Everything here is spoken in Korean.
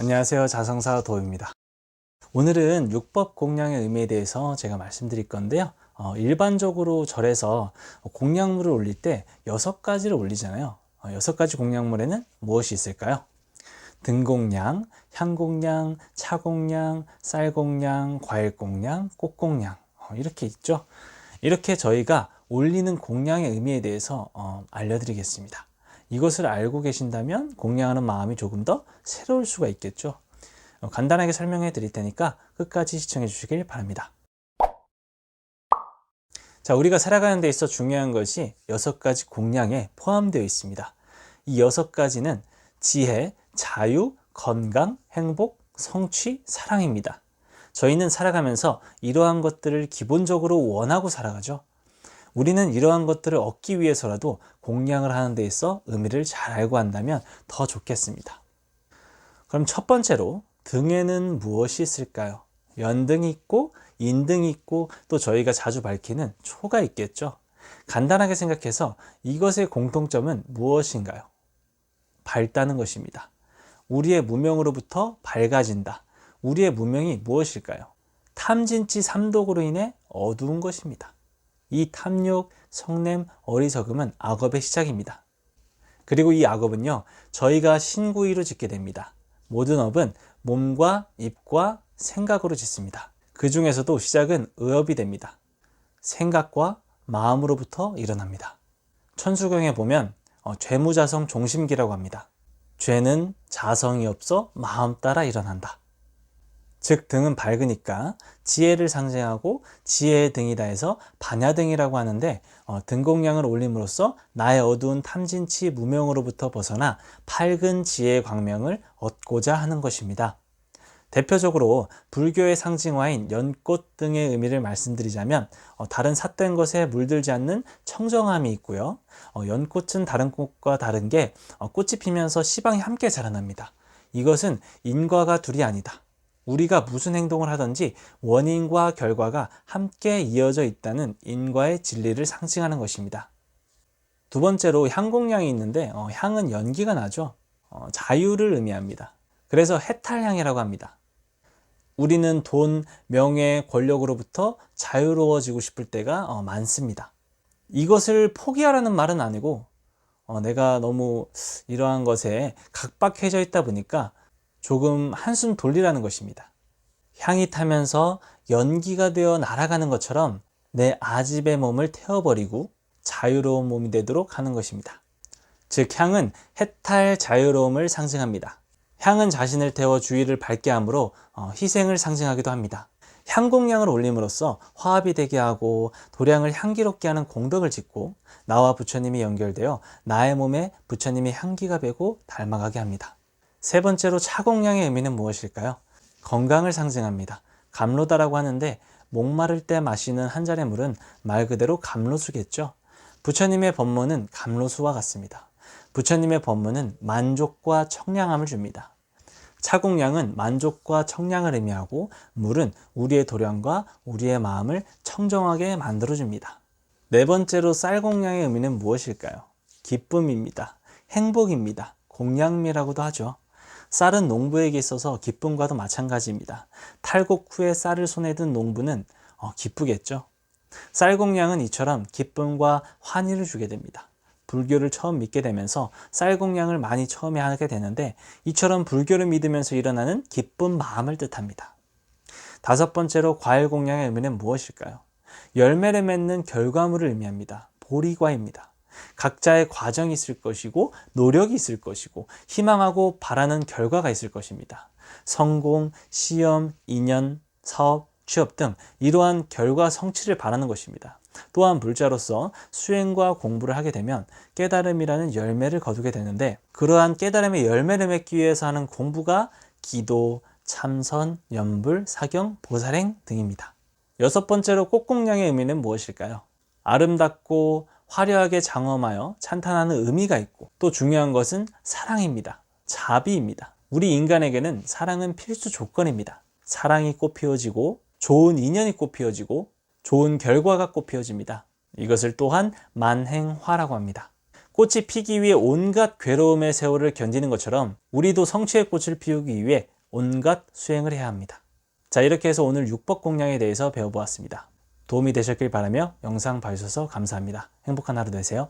안녕하세요. 자성사 도입니다. 오늘은 율법 공양의 의미에 대해서 제가 말씀드릴 건데요. 일반적으로 절에서 공양물을 올릴 때 6가지를 올리잖아요. 6가지 공양물에는 무엇이 있을까요? 등공양, 향공양, 차공양, 쌀공양, 과일공양, 꽃공양 이렇게 있죠. 이렇게 저희가 올리는 공양의 의미에 대해서 알려드리겠습니다. 이것을 알고 계신다면 공양하는 마음이 조금 더 새로울 수가 있겠죠. 간단하게 설명해 드릴 테니까 끝까지 시청해 주시길 바랍니다. 자, 우리가 살아가는 데 있어 중요한 것이 6가지 공양에 포함되어 있습니다. 이 6가지는 지혜, 자유, 건강, 행복, 성취, 사랑입니다. 저희는 살아가면서 이러한 것들을 기본적으로 원하고 살아가죠. 우리는 이러한 것들을 얻기 위해서라도 공양을 하는 데 있어 의미를 잘 알고 한다면 더 좋겠습니다. 그럼 첫 번째로 등에는 무엇이 있을까요? 연등이 있고 인등이 있고 또 저희가 자주 밝히는 초가 있겠죠. 간단하게 생각해서 이것의 공통점은 무엇인가요? 밝다는 것입니다. 우리의 무명으로부터 밝아진다. 우리의 무명이 무엇일까요? 탐진치 삼독으로 인해 어두운 것입니다. 이 탐욕, 성냄, 어리석음은 악업의 시작입니다. 그리고 이 악업은요, 저희가 신구이로 짓게 됩니다. 모든 업은 몸과 입과 생각으로 짓습니다. 그 중에서도 시작은 의업이 됩니다. 생각과 마음으로부터 일어납니다. 천수경에 보면 죄무자성 종심기라고 합니다. 죄는 자성이 없어 마음 따라 일어난다. 즉 등은 밝으니까 지혜를 상징하고 지혜의 등이다 해서 반야등이라고 하는데 등공양을 올림으로써 나의 어두운 탐진치 무명으로부터 벗어나 밝은 지혜의 광명을 얻고자 하는 것입니다. 대표적으로 불교의 상징화인 연꽃 등의 의미를 말씀드리자면 다른 삿된 것에 물들지 않는 청정함이 있고요. 연꽃은 다른 꽃과 다른 게 꽃이 피면서 씨방이 함께 자라납니다. 이것은 인과가 둘이 아니다. 우리가 무슨 행동을 하든지 원인과 결과가 함께 이어져 있다는 인과의 진리를 상징하는 것입니다. 두 번째로 향공양이 있는데 향은 연기가 나죠. 자유를 의미합니다. 그래서 해탈향이라고 합니다. 우리는 돈, 명예, 권력으로부터 자유로워지고 싶을 때가 많습니다. 이것을 포기하라는 말은 아니고 내가 너무 이러한 것에 각박해져 있다 보니까 조금 한숨 돌리라는 것입니다. 향이 타면서 연기가 되어 날아가는 것처럼 내 아집의 몸을 태워버리고 자유로운 몸이 되도록 하는 것입니다. 즉 향은 해탈 자유로움을 상징합니다. 향은 자신을 태워 주위를 밝게 함으로 희생을 상징하기도 합니다. 향공양을 올림으로써 화합이 되게 하고 도량을 향기롭게 하는 공덕을 짓고 나와 부처님이 연결되어 나의 몸에 부처님의 향기가 배고 닮아가게 합니다. 세 번째로 차공양의 의미는 무엇일까요? 건강을 상징합니다. 감로다라고 하는데 목마를 때 마시는 한 잔의 물은 말 그대로 감로수겠죠. 부처님의 법문은 감로수와 같습니다. 부처님의 법문은 만족과 청량함을 줍니다. 차공양은 만족과 청량을 의미하고 물은 우리의 도량과 우리의 마음을 청정하게 만들어줍니다. 네 번째로 쌀공양의 의미는 무엇일까요? 기쁨입니다. 행복입니다. 공양미라고도 하죠. 쌀은 농부에게 있어서 기쁨과도 마찬가지입니다. 탈곡 후에 쌀을 손에 든 농부는 기쁘겠죠. 쌀공양은 이처럼 기쁨과 환희를 주게 됩니다. 불교를 처음 믿게 되면서 쌀공양을 많이 처음에 하게 되는데 이처럼 불교를 믿으면서 일어나는 기쁜 마음을 뜻합니다. 다섯 번째로 과일공양의 의미는 무엇일까요? 열매를 맺는 결과물을 의미합니다. 보리과입니다. 각자의 과정이 있을 것이고 노력이 있을 것이고 희망하고 바라는 결과가 있을 것입니다. 성공, 시험, 인연, 사업, 취업 등 이러한 결과 성취를 바라는 것입니다. 또한 불자로서 수행과 공부를 하게 되면 깨달음이라는 열매를 거두게 되는데 그러한 깨달음의 열매를 맺기 위해서 하는 공부가 기도, 참선, 연불, 사경, 보살행 등입니다. 여섯 번째로 꽃공양의 의미는 무엇일까요? 아름답고 화려하게 장엄하여 찬탄하는 의미가 있고 또 중요한 것은 사랑입니다. 자비입니다. 우리 인간에게는 사랑은 필수 조건입니다. 사랑이 꽃 피워지고 좋은 인연이 꽃 피워지고 좋은 결과가 꽃 피워집니다. 이것을 또한 만행화라고 합니다. 꽃이 피기 위해 온갖 괴로움의 세월을 견디는 것처럼 우리도 성취의 꽃을 피우기 위해 온갖 수행을 해야 합니다. 자, 이렇게 해서 오늘 육법 공양에 대해서 배워보았습니다. 도움이 되셨길 바라며 영상 봐주셔서 감사합니다. 행복한 하루 되세요.